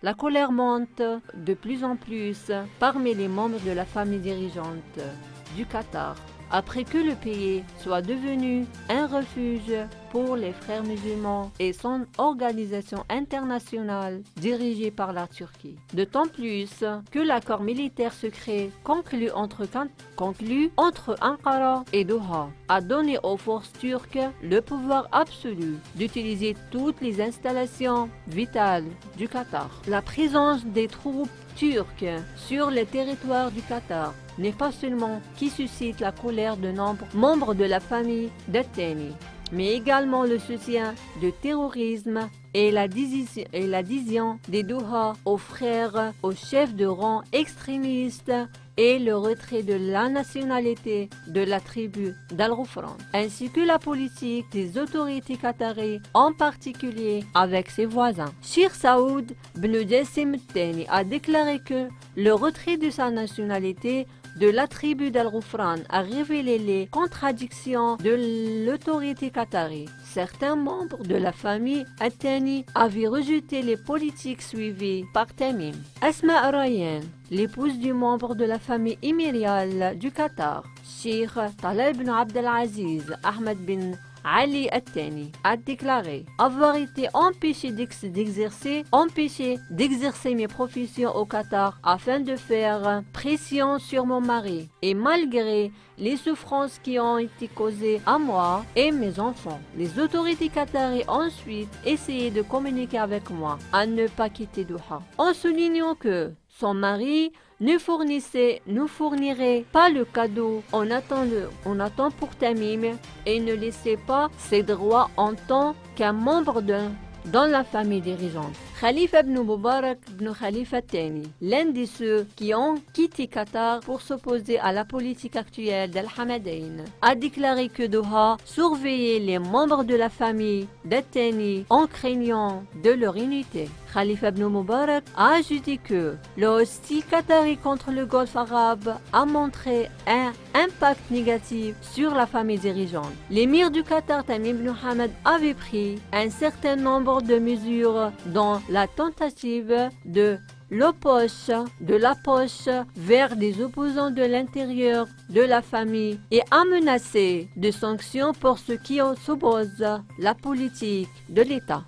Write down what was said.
La colère monte de plus en plus parmi les membres de la famille dirigeante du Qatar, après que le pays soit devenu un refuge pour les frères musulmans et son organisation internationale dirigée par la Turquie. D'autant plus que l'accord militaire secret conclu entre Ankara et Doha a donné aux forces turques le pouvoir absolu d'utiliser toutes les installations vitales du Qatar. La présence des troupes turques sur le territoire du Qatar n'est pas seulement qui suscite la colère de nombreux membres de la famille d'Athènes, mais également le soutien du terrorisme et l'adhésion des Doha aux frères, aux chefs de rang extrémistes et le retrait de la nationalité de la tribu d'Al-Ghufran, ainsi que la politique des autorités qatariennes, en particulier avec ses voisins. Sheikh Saoud Ben Jassim Thani a déclaré que le retrait de sa nationalité de la tribu d'Al-Ghufran a révélé les contradictions de l'autorité qatarienne. Certains membres de la famille Athani avaient rejeté les politiques suivies par Tamim. Asma Rayyan, l'épouse du membre de la famille émiriale du Qatar, Sheikh Talal bin Abdelaziz Ahmed bin Ali Athani, a déclaré avoir été empêché d'exercer mes professions au Qatar afin de faire pression sur mon mari et malgré les souffrances qui ont été causées à moi et mes enfants. Les autorités qatariennes ont ensuite essayé de communiquer avec moi à ne pas quitter Doha, en soulignant que son mari ne fournirait pas le cadeau on attend pour Tamim et ne laissait pas ses droits en tant qu'un membre dans la famille dirigeante. Khalifa ibn Mubarak ibn Khalifa Thani, l'un de ceux qui ont quitté Qatar pour s'opposer à la politique actuelle d'Al-Hamadain, a déclaré que Doha surveillait les membres de la famille d'Athani en craignant de leur unité. Khalifa ibn Mubarak a ajouté que le hostile qatari contre le Golfe arabe a montré un impact négatif sur la famille dirigeante. L'émir du Qatar Tamim bin Hamad avait pris un certain nombre de mesures dont la tentative de la poche vers des opposants de l'intérieur de la famille et a menacé de sanctions pour ceux qui s'opposent à la politique de l'État.